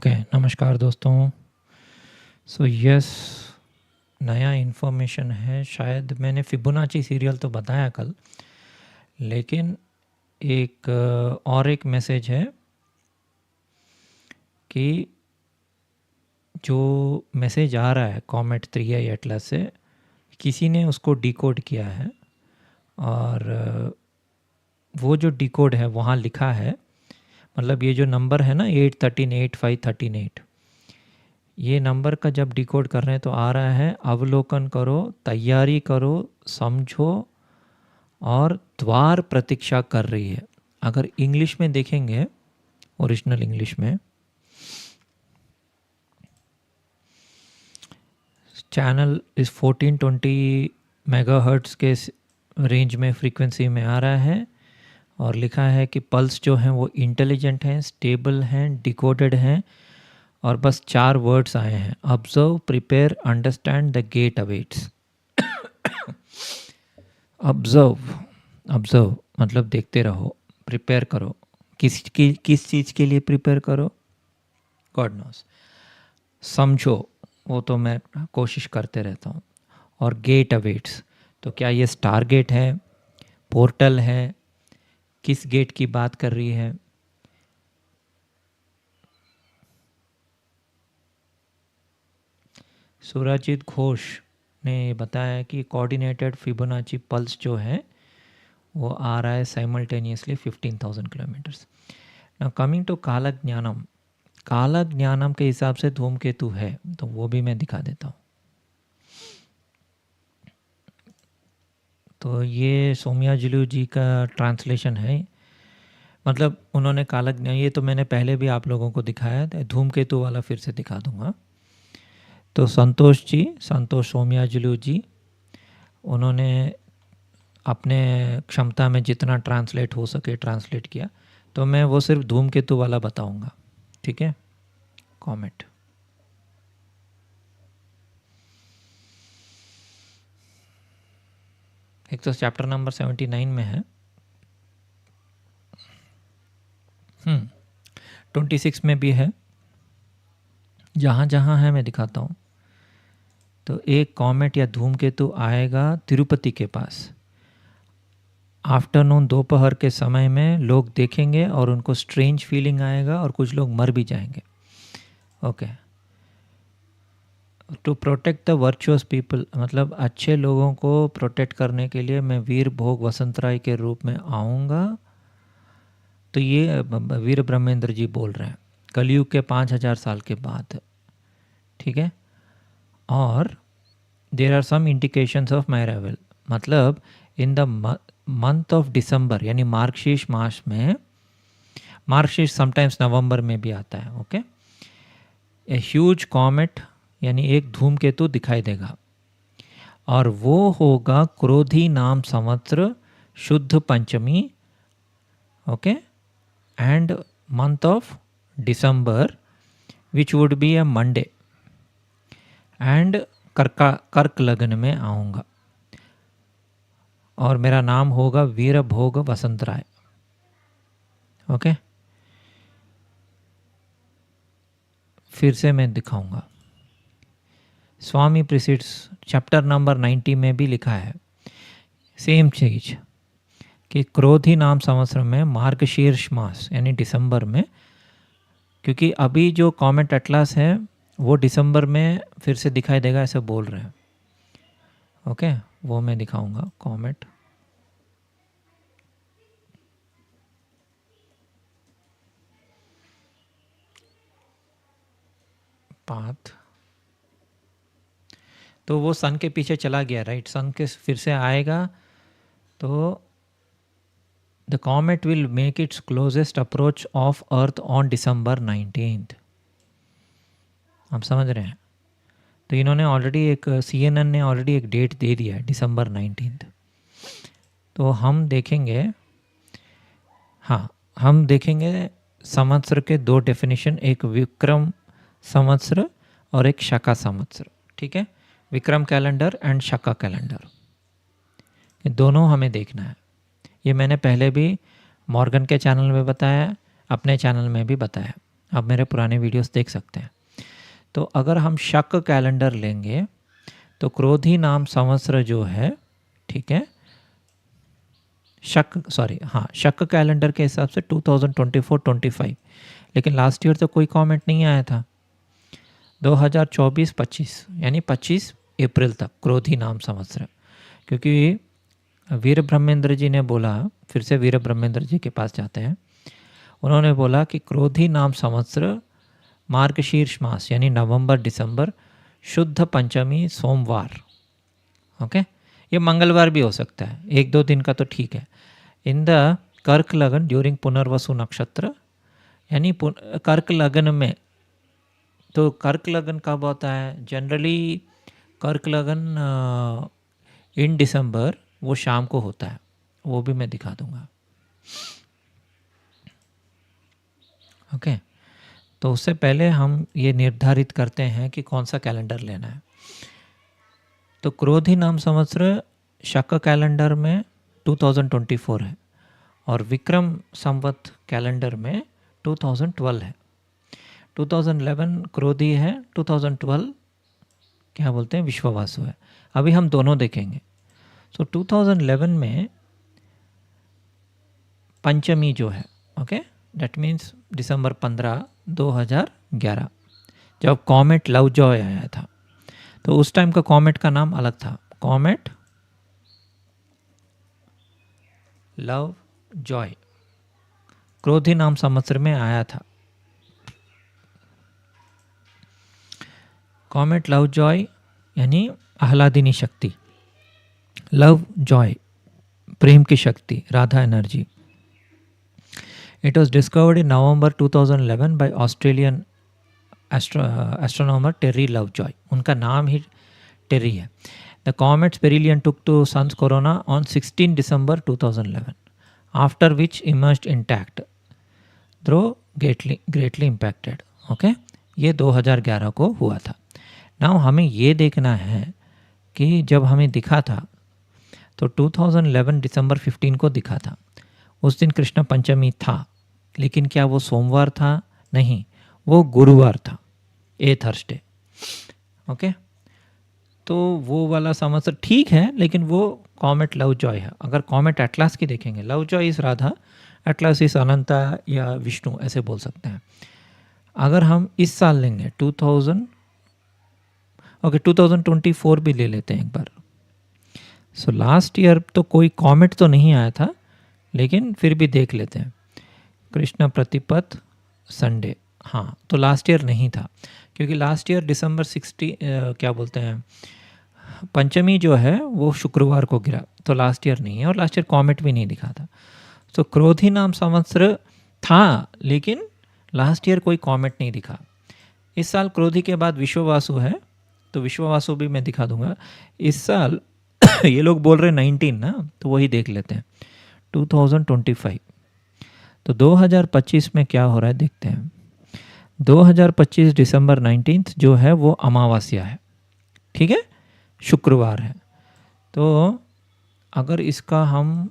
Okay नमस्कार दोस्तों। So yes, नया इन्फॉर्मेशन है। शायद मैंने फिबोनाची सीरियल तो बताया कल, लेकिन एक मैसेज है कि जो मैसेज आ रहा है कॉमेट 3i एटलस से, किसी ने उसको डिकोड किया है और वो जो डिकोड है वहाँ लिखा है, मतलब ये जो नंबर है ना 8138538, ये नंबर का जब डिकोड कर रहे हैं तो आ रहा है अवलोकन करो, तैयारी करो, समझो और द्वार प्रतीक्षा कर रही है। अगर इंग्लिश में देखेंगे, ओरिजिनल इंग्लिश में, चैनल इस 1420 मेगाहर्ट्ज़ के रेंज में फ्रीक्वेंसी में आ रहा है और लिखा है कि पल्स जो हैं वो इंटेलिजेंट हैं, स्टेबल हैं, डिकोडेड हैं और बस 4 वर्ड्स आए हैं: observe, prepare, understand, the gate awaits. Observe, observe मतलब देखते रहो, प्रिपेयर करो, किस चीज़ के लिए प्रिपेयर करो, गॉड नोस। समझो, वो तो मैं कोशिश करते रहता हूँ। और गेट अवेट्स, तो क्या ये स्टार गेट है, पोर्टल है, किस गेट की बात कर रही है? सुरजीत घोष ने बताया कि कोऑर्डिनेटेड फिबोनाची पल्स जो है वो आ रहा है simultaneously 15,000 kilometres. Now coming to Kalagnanam, Kalagnanam के हिसाब से धूमकेतु है, तो वो भी मैं दिखा देता हूँ। तो ये सोमयाजुलू जी का ट्रांसलेशन है, मतलब उन्होंने कालज्ञान, ये तो मैंने पहले भी आप लोगों को दिखाया था, धूमकेतु वाला फिर से दिखा दूंगा। तो संतोष जी, संतोष सोमयाजुलू जी, उन्होंने अपने क्षमता में जितना ट्रांसलेट हो सके ट्रांसलेट किया, तो मैं वो सिर्फ धूमकेतु वाला बताऊंगा, ठीक है? कॉमेट एक तो चैप्टर नंबर 79 में है, 26 में भी है, जहाँ जहाँ है मैं दिखाता हूँ। तो एक कॉमेट या धूमकेतु आएगा तिरुपति के पास, आफ्टरनून दोपहर के समय में लोग देखेंगे और उनको स्ट्रेंज फीलिंग आएगा और कुछ लोग मर भी जाएंगे। Okay, to protect the virtuous people, मतलब अच्छे लोगों को प्रोटेक्ट करने के लिए मैं वीर भोग वसंतराय के रूप में आऊँगा। तो ये वीर ब्रह्मेंद्र जी बोल रहे हैं कलयुग के 5000 साल के बाद, ठीक है? और there are some indications of my arrival, मतलब in the month of December, यानी मार्गशीर्ष मास में, मार्गशीर्ष समटाइम्स नवंबर में भी आता है, ओके, ए ह्यूज कॉमेट यानी एक धूमकेतु दिखाई देगा और वो होगा क्रोधी नाम संवत्सर शुद्ध पंचमी, okay, and month of December which would be a Monday, and कर्क लग्न में आऊँगा और मेरा नाम होगा वीर भोग वसंतराय, ओके। फिर से मैं दिखाऊंगा, स्वामी प्रिसिड्स चैप्टर नंबर 90 में भी लिखा है सेम चीज कि क्रोधी नाम संवत्सर में मार्गशीर्ष मास यानी दिसंबर में, क्योंकि अभी जो कॉमेट एटलस है वो दिसंबर में फिर से दिखाई देगा, ऐसे बोल रहे हैं, ओके। वो मैं दिखाऊंगा कॉमेट। पाथ, तो वो सन के पीछे चला गया, राइट? सन के फिर से आएगा, तो the comet will make it's closest approach of earth on December 19th। आप समझ रहे हैं? तो इन्होंने ऑलरेडी एक CNN ने ऑलरेडी एक डेट दे दिया है, दिसंबर 19th। तो हम देखेंगे, हाँ हम देखेंगे संवत्सर के 2 डेफिनेशन, एक विक्रम संवत्सर और एक शका संवत्सर, ठीक है? Vikram calendar and Shaka calendar, ये दोनों हमें देखना है। ये मैंने पहले भी मॉर्गन के चैनल में बताया, अपने चैनल में भी बताया, आप मेरे पुराने वीडियोस देख सकते हैं। तो अगर हम शक कैलेंडर लेंगे तो क्रोधी नाम संवत्सर जो है, ठीक है, शक कैलेंडर के हिसाब से 2024-25, लेकिन लास्ट ईयर तो कोई कमेंट नहीं आया था। 2024-25 यानी 25 अप्रैल तक क्रोधी नाम संवत्सर, क्योंकि वीर ब्रह्मेंद्र जी ने बोला, फिर से वीर ब्रह्मेंद्र जी के पास जाते हैं, उन्होंने बोला कि क्रोधी नाम संवत्सर मार्गशीर्ष मास यानी नवंबर दिसंबर शुद्ध पंचमी सोमवार, ओके, ये मंगलवार भी हो सकता है, 1-2 दिन का तो ठीक है, इन द कर्क लगन ड्यूरिंग पुनर्वसु नक्षत्र, यानी कर्क लगन में। तो कर्क लगन कब होता है? जनरली कर्क लगन इन दिसंबर वो शाम को होता है, वो भी मैं दिखा दूंगा, ओके। तो उससे पहले हम ये निर्धारित करते हैं कि कौन सा कैलेंडर लेना है। तो क्रोधी नाम संवत्सर शक कैलेंडर में 2024 है और विक्रम संवत कैलेंडर में 2012 है। 2011 क्रोधी है, 2012 क्या बोलते हैं विश्ववासु है। अभी हम दोनों देखेंगे। सो 2011 में पंचमी जो है, ओके, दैट मीन्स दिसंबर 15, 2011, जब कॉमेट लव जॉय आया था। तो उस टाइम का कॉमेट का नाम अलग था, कॉमेट लव जॉय, क्रोधी नाम संवत्सर में आया था। कॉमेट लव जॉय यानी आह्लादिनी शक्ति, लव जॉय प्रेम की शक्ति, Radha energy. It was discovered in November 2011 by Australian astronomer Terry Lovejoy, उनका नाम ही टेरी है। The comet's perihelion took to sun's corona on 16 December 2011, after which emerged intact through greatly impacted, okay. ये 2011 को हुआ था। नाउ हमें ये देखना है कि जब हमें दिखा था तो 2011 दिसंबर 15 को दिखा था, उस दिन कृष्ण पंचमी था, लेकिन क्या वो सोमवार था? नहीं, वो गुरुवार था, ए थर्सडे, ओके। तो वो वाला संवत्सर ठीक है, लेकिन वो कॉमेट लव जॉय है। अगर कॉमेट एटलास की देखेंगे, लव जॉय इस राधा, एटलास इस अनंता या विष्णु, ऐसे बोल सकते हैं। अगर हम इस साल लेंगे 2024 भी ले लेते हैं एक बार। सो लास्ट ईयर तो कोई कॉमेट तो नहीं आया था, लेकिन फिर भी देख लेते हैं। कृष्ण प्रतिपद संडे, हाँ, तो लास्ट ईयर नहीं था, क्योंकि लास्ट ईयर दिसंबर 60 क्या बोलते हैं पंचमी जो है वो शुक्रवार को गिरा, तो लास्ट ईयर नहीं है, और लास्ट ईयर कॉमेट भी नहीं दिखा था। तो क्रोधी नाम संवत्सर था, लेकिन लास्ट ईयर कोई कॉमेट नहीं दिखा। इस साल क्रोधी के बाद विश्ववासु है, तो विश्ववासु भी मैं दिखा दूंगा। इस साल ये लोग बोल रहे हैं 19 ना, तो वही देख लेते हैं 2025। तो 2025 में क्या हो रहा है देखते हैं। 2025 दिसंबर 19 जो है वो अमावस्या है, ठीक है, शुक्रवार है। तो अगर इसका हम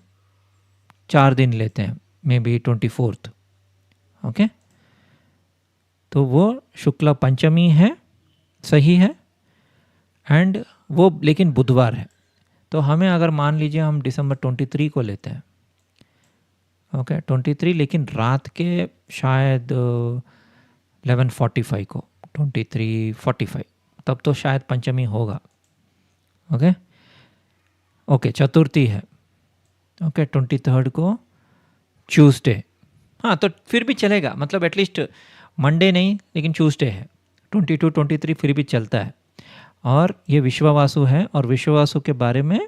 4 दिन लेते हैं, मे बी 24, ओके, तो वो शुक्ला पंचमी है, सही है, एंड वो लेकिन बुधवार है। तो हमें अगर मान लीजिए हम दिसंबर 23 को लेते हैं, ओके, 23, लेकिन रात के शायद 11:45 को, 23:45, तब तो शायद पंचमी होगा, ओके। ओके, चतुर्थी है, ओके, 23 को ट्यूसडे, हाँ, तो फिर भी चलेगा, मतलब एटलीस्ट मंडे नहीं, लेकिन ट्यूसडे है, 22, 23 फिर भी चलता है। और ये विश्ववासु है, और विश्ववासु के बारे में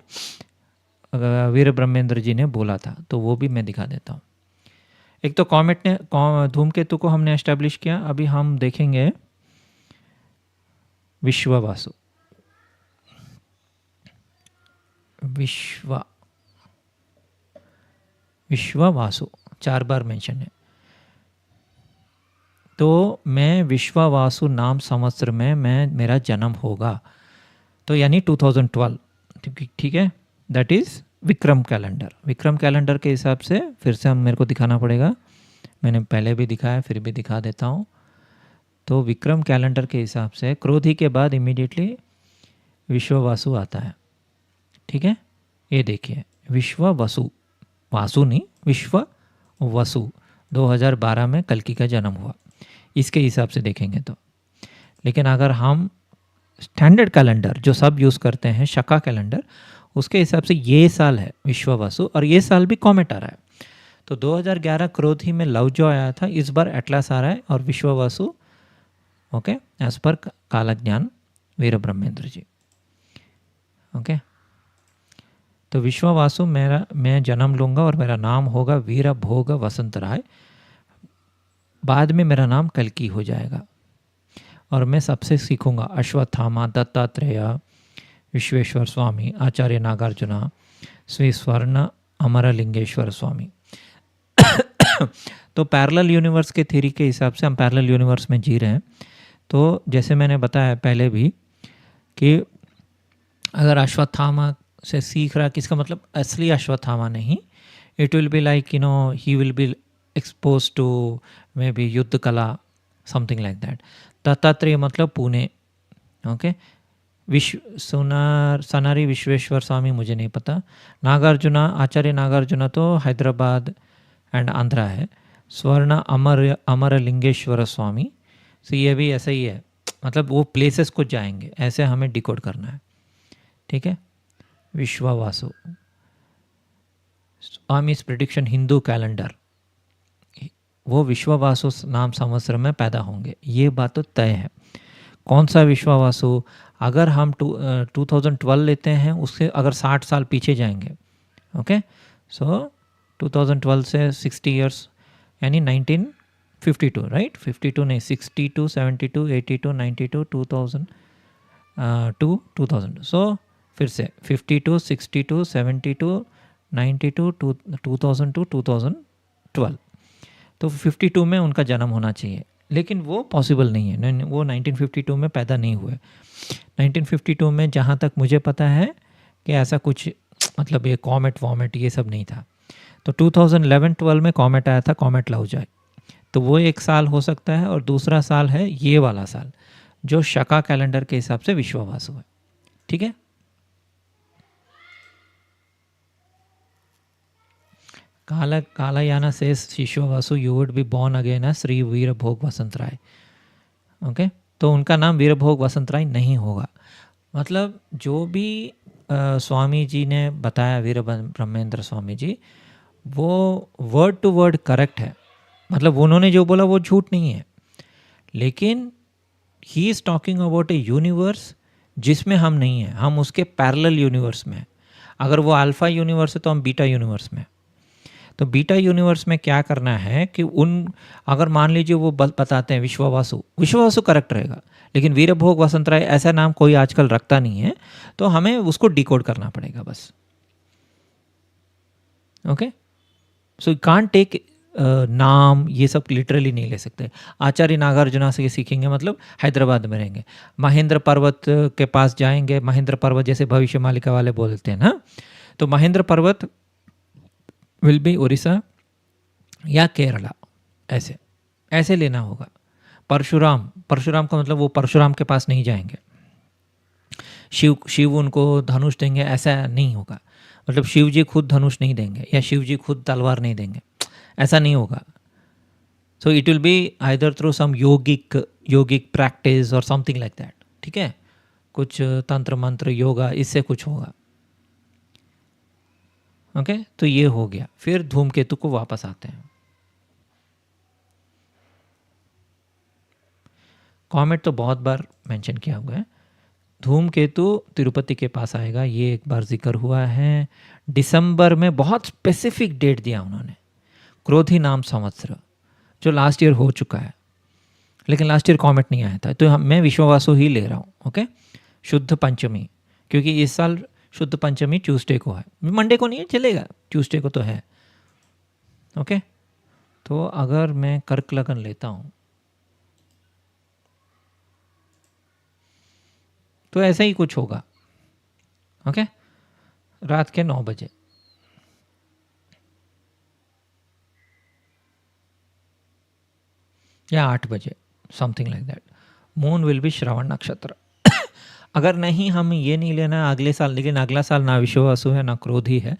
वीर ब्रह्मेंद्र जी ने बोला था, तो वो भी मैं दिखा देता हूँ। एक तो कॉमेट ने, धूमकेतु को हमने एस्टेब्लिश किया, अभी हम देखेंगे विश्ववासु। विश्ववासु 4 बार मेंशन है। तो मैं विश्ववासु नाम संवत्सर में मेरा जन्म होगा, तो यानी 2012, ठीक है, that is Vikram calendar. Vikram calendar के हिसाब से फिर से मेरे को दिखाना पड़ेगा, मैंने पहले भी दिखाया, फिर भी दिखा देता हूँ। तो विक्रम कैलेंडर के हिसाब से क्रोधी के बाद इमीडिएटली विश्ववासु आता है। ठीक है, ये देखिए विश्ववसु, वासु नहीं, विश्ववसु 2012 में कल्कि का जन्म हुआ, इसके हिसाब से देखेंगे तो। लेकिन अगर हम स्टैंडर्ड कैलेंडर जो सब यूज़ करते हैं, शका कैलेंडर, उसके हिसाब से ये साल है विश्ववासु, और ये साल भी कॉमेट आ रहा है। तो 2011 क्रोधी में लव जो आया था, इस बार एटलस आ रहा है और विश्ववासु, ओके, एज पर कालज्ञान वीर ब्रह्मेंद्र जी। ओके, तो विश्ववासु मैं जन्म लूँगा और मेरा नाम होगा वीर भोग वसंत राय। बाद में मेरा नाम कल्कि हो जाएगा और मैं सबसे सीखूंगा, अश्वत्थामा, दत्तात्रेय, विश्वेश्वर स्वामी, आचार्य नागार्जुना, श्री स्वर्ण अमरलिंगेश्वर स्वामी। तो पैरेलल यूनिवर्स के थ्योरी के हिसाब से हम पैरेलल यूनिवर्स में जी रहे हैं। तो जैसे मैंने बताया पहले भी कि अगर अश्वत्थामा से सीख रहा, किसका मतलब असली अश्वत्थामा नहीं, it will be like he will be expose to maybe yuddha kala, something like that. Dattatreya मतलब पुणे, ओके। सनारी विश्वेश्वर स्वामी मुझे नहीं पता। नागार्जुना, आचार्य नागार्जुना तो हैदराबाद एंड आंध्रा है। स्वर्ण अमरलिंगेश्वर स्वामी, सो ये भी ऐसा ही है, मतलब वो प्लेसेस को जाएंगे, ऐसे हमें डिकोड करना है। ठीक है, विश्ववासु स्वामी प्रेडिक्शन हिंदू कैलेंडर, वो विश्ववासु नाम संवत्सर में पैदा होंगे, ये बात तो तय है। कौन सा विश्ववासु, अगर हम 2012 लेते हैं, उससे अगर 60 साल पीछे जाएंगे, ओके, सो 2012 से 60 ईयर्स यानी 1952, राइट, 52 नहीं, 62, 72, 82, 92, 2000, 2000, सो फिर से 52, 62, 72, 92, 2002, 2012, तो 52 में उनका जन्म होना चाहिए, लेकिन वो पॉसिबल नहीं है, वो 1952 में पैदा नहीं हुए। 1952 में जहाँ तक मुझे पता है कि ऐसा कुछ, मतलब ये कॉमेट वॉमेट ये सब नहीं था। तो 2011-12 में कॉमेट आया था, कॉमेट लाउजाई, तो वो एक साल हो सकता है, और दूसरा साल है ये वाला साल जो शका कैलेंडर के हिसाब से विश्ववासु है। ठीक है, कालायाना से Vishvavasu you would be born again Shri Veer Bhog Vasant Rai. Okay, तो उनका नाम वीर भोग वसंत राय नहीं होगा। मतलब जो भी स्वामी जी ने बताया, वीर ब्रह्मेंद्र स्वामी जी, वो वर्ड टू वर्ड करेक्ट है, मतलब उन्होंने जो बोला वो झूठ नहीं है, लेकिन he is talking about A universe जिसमें हम नहीं हैं, हम उसके पैरेलल यूनिवर्स में हैं। अगर वो अल्फा यूनिवर्स है तो हम बीटा यूनिवर्स में। तो बीटा यूनिवर्स में क्या करना है कि अगर मान लीजिए वो बताते हैं विश्ववासु करेक्ट रहेगा, लेकिन वीरभोग वसंत राय ऐसा नाम कोई आजकल रखता नहीं है, तो हमें उसको डिकोड करना पड़ेगा बस। Okay, so you can't take naam, ये सब लिटरली नहीं ले सकते। आचार्य नागार्जुना से सीखेंगे मतलब हैदराबाद में रहेंगे, महेंद्र पर्वत के पास जाएंगे, महेंद्र पर्वत जैसे भविष्य मालिका वाले बोलते हैं ना, तो महेंद्र पर्वत विल बी उड़ीसा या केरला, ऐसे ऐसे लेना होगा। परशुराम का मतलब वो परशुराम के पास नहीं जाएंगे। शिव उनको धनुष देंगे, ऐसा नहीं होगा, मतलब शिव जी खुद धनुष नहीं देंगे या शिव जी खुद तलवार नहीं देंगे, ऐसा नहीं होगा। So it will be either through some yogic practice और समथिंग लाइक दैट। ठीक है, कुछ तंत्र मंत्र योगा, इससे कुछ होगा। ओके, तो ये हो गया। फिर धूमकेतु को वापस आते हैं। कॉमेट तो बहुत बार मेंशन किया हुआ है। धूमकेतु तिरुपति के पास आएगा, ये एक बार जिक्र हुआ है। दिसंबर में बहुत स्पेसिफिक डेट दिया उन्होंने, क्रोधी नाम संवत्सर, जो लास्ट ईयर हो चुका है, लेकिन लास्ट ईयर कॉमेट नहीं आया था, तो मैं विश्ववासु ही ले रहा हूँ। ओके, शुद्ध पंचमी, क्योंकि इस साल शुद्ध पंचमी ट्यूसडे को है, मंडे को नहीं है, चलेगा, ट्यूसडे को तो है। ओके, तो अगर मैं कर्क लगन लेता हूँ तो ऐसा ही कुछ होगा। ओके, रात के 9 बजे या 8 बजे, something like that. Moon will be Shravan nakshatra. अगर नहीं, हम ये नहीं लेना अगले साल, लेकिन अगला साल ना विश्वावसु है ना क्रोधी है,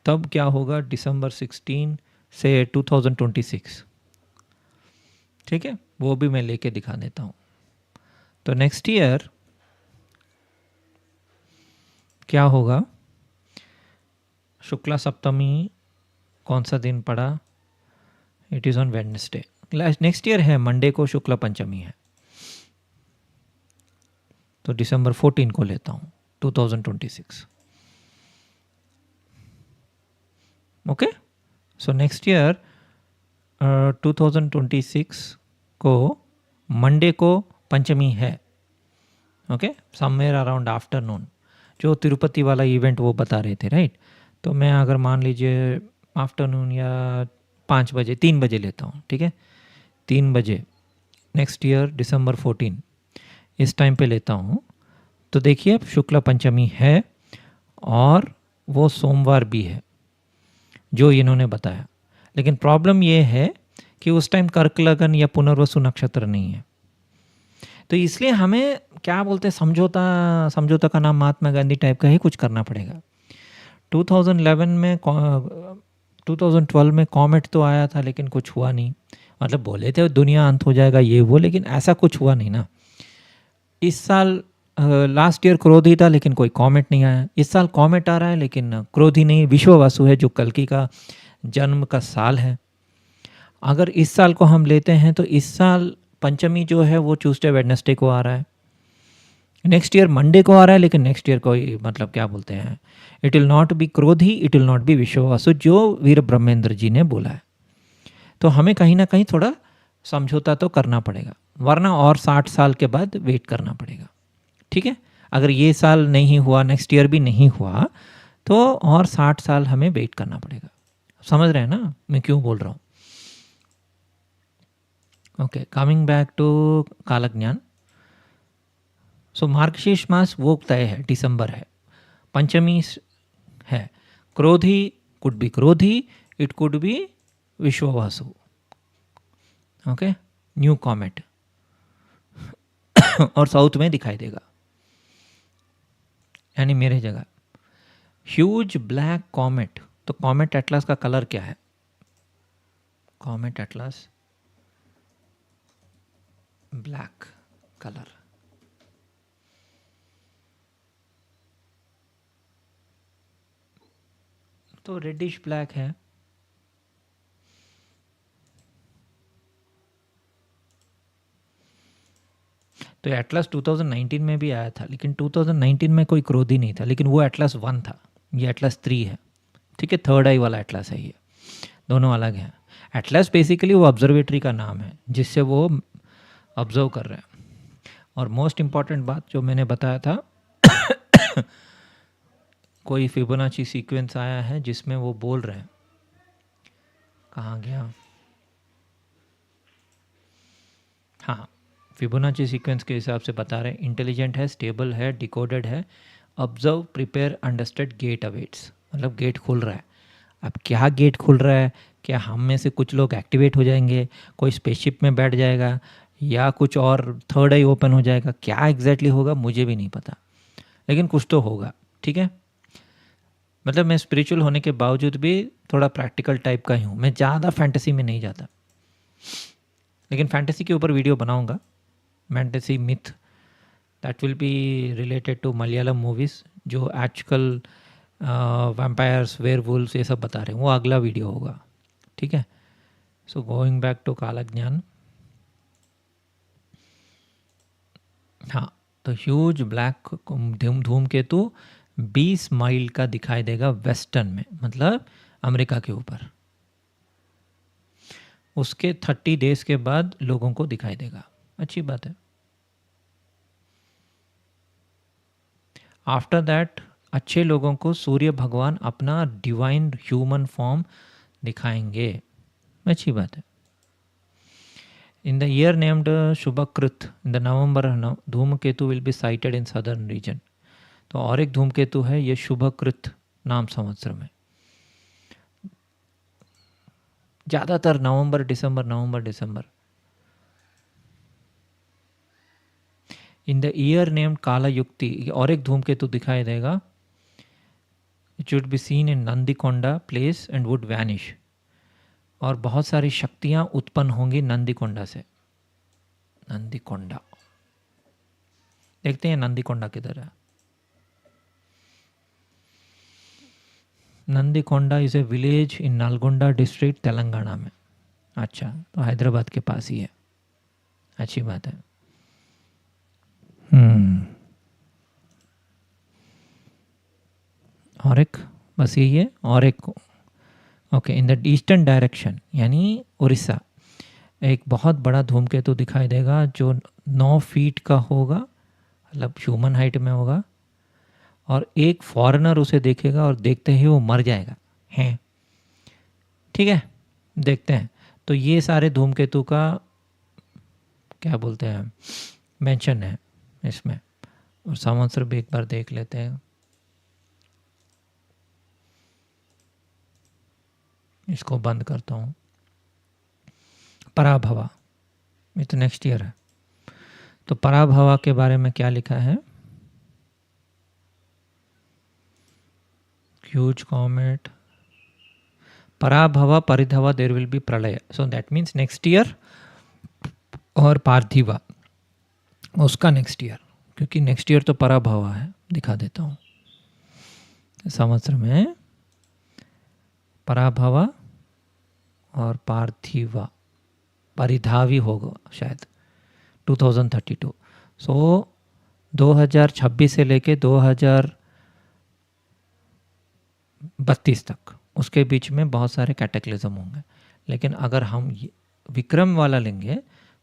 तब क्या होगा दिसंबर 16 से 2026. ठीक है, वो भी मैं लेके दिखा देता हूँ. तो नेक्स्ट ईयर क्या होगा, शुक्ला सप्तमी कौन सा दिन पड़ा, it is on Wednesday. Next year है मंडे को शुक्ला पंचमी है, तो दिसंबर 14 को लेता हूँ 2026. ओके, सो नेक्स्ट ईयर 2026 को मंडे को पंचमी है. ओके, समवेयर अराउंड आफ्टरनून, जो तिरुपति वाला इवेंट वो बता रहे थे, राइट. तो मैं अगर मान लीजिए आफ्टरनून या 5 बजे 3 बजे लेता हूँ, ठीक है, 3 बजे नेक्स्ट ईयर दिसंबर 14 इस टाइम पे लेता हूँ. तो देखिए शुक्ला पंचमी है और वो सोमवार भी है जो इन्होंने बताया. लेकिन प्रॉब्लम ये है कि उस टाइम कर्क लगन या पुनर्वसु नक्षत्र नहीं है. तो इसलिए हमें क्या बोलते हैं, समझौता का नाम महात्मा गांधी टाइप का ही कुछ करना पड़ेगा. 2012 में कॉमेट तो आया था लेकिन कुछ हुआ नहीं. मतलब बोले थे दुनिया अंत हो जाएगा ये वो, लेकिन ऐसा कुछ हुआ नहीं ना. इस साल लास्ट ईयर क्रोधी था लेकिन कोई कॉमेट नहीं आया. इस साल कॉमेट आ रहा है लेकिन क्रोधी नहीं. विश्वावसु है जो कल्कि का जन्म का साल है. अगर इस साल को हम लेते हैं तो इस साल पंचमी जो है वो ट्यूसडे वेडनेसडे को आ रहा है. नेक्स्ट ईयर मंडे को आ रहा है, लेकिन नेक्स्ट ईयर कोई मतलब क्या बोलते हैं, it will not be Krodhi, it will not be Vishvavasu, जो वीर ब्रह्मेंद्र जी ने बोला है. तो हमें कहीं ना कहीं थोड़ा समझौता तो करना पड़ेगा, वरना और 60 साल के बाद वेट करना पड़ेगा. ठीक है, अगर ये साल नहीं हुआ, नेक्स्ट ईयर भी नहीं हुआ, तो और 60 साल हमें वेट करना पड़ेगा. समझ रहे हैं ना मैं क्यों बोल रहा हूँ. Okay, coming back to Kalagnana. So Margashirsha मास वो तय है, दिसंबर है, पंचमी है. Krodhi could be Krodhi, it could be Vishvavasu. Okay, new comet और साउथ में दिखाई देगा, यानी मेरे जगह ह्यूज ब्लैक कॉमेट. तो कॉमेट एटलस का कलर क्या है, कॉमेट एटलस ब्लैक कलर. तो रेडिश ब्लैक है. तो एटलस 2019 में भी आया था, लेकिन 2019 में कोई क्रोधी नहीं था, लेकिन वो एटलस 1 था, ये एटलस 3 है. ठीक है, थर्ड आई वाला एटलस है ये, दोनों अलग हैं. एटलस बेसिकली वो ऑब्जर्वेटरी का नाम है जिससे वो ऑब्जर्व कर रहे हैं. और मोस्ट इम्पॉर्टेंट बात जो मैंने बताया था कोई फिबोनाची सीक्वेंस आया है जिसमें वो बोल रहे हैं, कहाँ गया, हाँ, फिबोनाची सीक्वेंस के हिसाब से बता रहे हैं, इंटेलिजेंट है, स्टेबल है, डिकोडेड है, observe, prepare, understand, gate awaits. मतलब गेट खुल रहा है. अब क्या गेट खुल रहा है, क्या हम में से कुछ लोग एक्टिवेट हो जाएंगे, कोई स्पेसशिप में बैठ जाएगा, या कुछ और थर्ड आई ओपन हो जाएगा, क्या एग्जैक्टली होगा मुझे भी नहीं पता, लेकिन कुछ तो होगा. ठीक है, मतलब मैं स्पिरिचुअल होने के बावजूद भी थोड़ा प्रैक्टिकल टाइप का ही हूँ. मैं ज़्यादा फैंटेसी में नहीं जाता, लेकिन फैंटेसी के ऊपर वीडियो बनाऊँगा. Fantasy myth that will be related to Malayalam movies, जो आजकल वैम्पायर्स, वेयरवुल्व्स ये सब बता रहे हैं, वो अगला वीडियो होगा. ठीक है, सो गोइंग बैक टू कालज्ञान. हाँ, तो ह्यूज ब्लैक धूमकेतु 20 माइल का दिखाई देगा वेस्टर्न में, मतलब अमेरिका के ऊपर. उसके 30 डेज के बाद लोगों को दिखाई देगा. अच्छी बात है. आफ्टर दैट अच्छे लोगों को सूर्य भगवान अपना डिवाइन ह्यूमन फॉर्म दिखाएंगे. अच्छी बात है. In the year named Shubhakrit, in the November, धूमकेतु will be sighted in southern region. तो और एक धूमकेतु है ये शुभकृत नाम संवत्सर में. ज़्यादातर नवंबर दिसंबर. In the year named Kalayukti, और एक धूमकेतु दिखाई देगा. It should be seen in Nandikonda place and would vanish. और बहुत सारी शक्तियां उत्पन्न होंगी नंदीकोंडा से. नंदीकोंडा देखते हैं नंदीकोंडा किधर है. Nandikonda is a village in Nalgonda district Telangana में. अच्छा, तो हैदराबाद के पास ही है. अच्छी बात है. और एक बस यही है. और एक okay, in the eastern direction यानी उड़ीसा, एक बहुत बड़ा धूमकेतु दिखाई देगा जो 9 फीट का होगा, मतलब ह्यूमन हाइट में होगा. और एक फॉरेनर उसे देखेगा और देखते ही वो मर जाएगा. हैं, ठीक है, देखते हैं. तो ये सारे धूमकेतु का क्या बोलते हैं मेंशन है इसमें. और संवत्सर भी एक बार देख लेते हैं. इसको बंद करता हूँ. पराभवा, ये तो नेक्स्ट ईयर है. तो पराभवा के बारे में क्या लिखा है? Huge comet, Parabhava Paridhavi, there will be pralay. So that means next year. और पार्थिवा उसका नेक्स्ट ईयर, क्योंकि नेक्स्ट ईयर तो पराभवा है. दिखा देता हूँ. संवत्सर में पराभवा और पार्थिवा, परिधावी होगा शायद 2032. सो 2026 से लेके 2032 तक, उसके बीच में बहुत सारे कैटेक्लिज्म होंगे. लेकिन अगर हम विक्रम वाला लेंगे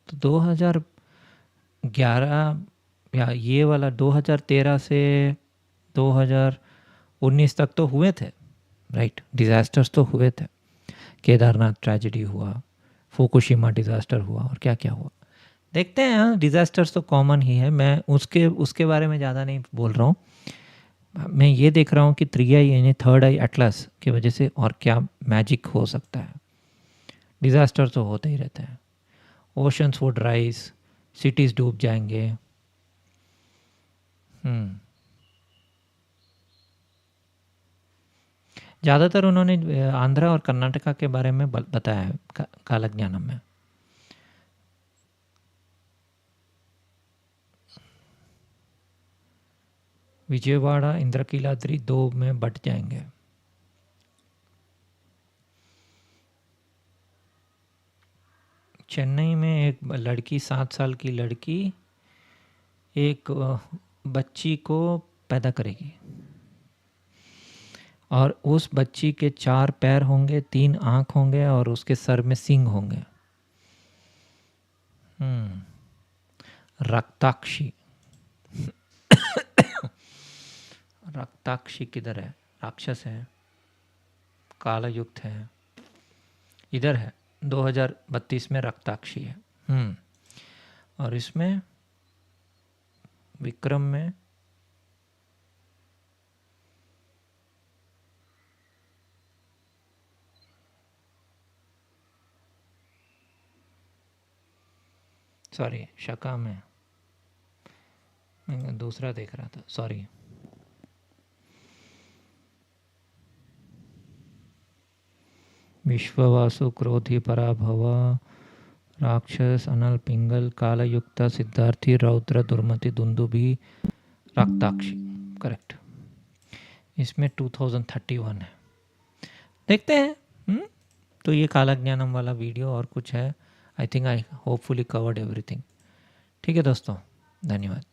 तो 2011 या ये वाला 2013 से 2019 तक तो हुए थे, राइट. डिज़ास्टर्स तो हुए थे. केदारनाथ ट्रेजेडी हुआ, फुकुशिमा डिज़ास्टर हुआ, और क्या क्या हुआ. देखते हैं. हाँ, डिज़ास्टर्स तो कॉमन ही है. मैं उसके बारे में ज़्यादा नहीं बोल रहा हूँ. मैं ये देख रहा हूँ कि 3i यानी थर्ड आई एटलस की वजह से और क्या मैजिक हो सकता है. डिज़ास्टर तो होते ही रहते हैं. ओशंस वुड राइज, सिटीज़ डूब जाएंगे. ज़्यादातर उन्होंने आंध्रा और कर्नाटका के बारे में बताया है कालज्ञानम में. विजयवाड़ा इंद्रकीलाद्रि 2 में बट जाएंगे. चेन्नई में एक लड़की, 7 साल की लड़की एक बच्ची को पैदा करेगी. और उस बच्ची के 4 पैर होंगे, 3 आँख होंगे और उसके सर में सींग होंगे. रक्ताक्षी. रक्ताक्षी किधर है? राक्षस है, काला युक्त है, इधर है. 2032 में रक्ताक्षी है. और इसमें विक्रम में सॉरी शका में मैं दूसरा देख रहा था. सॉरी. विश्ववासु, क्रोधी, पराभवा, राक्षस, अनल, पिंगल, कालयुक्ता, सिद्धार्थी, रौद्र, दुर्मति, दुंदुभी, रक्ताक्षी. करेक्ट. इसमें 2031 है. देखते हैं. तो ये कालज्ञानम वाला वीडियो और कुछ है. I think I hopefully covered everything. ठीक है दोस्तों, धन्यवाद.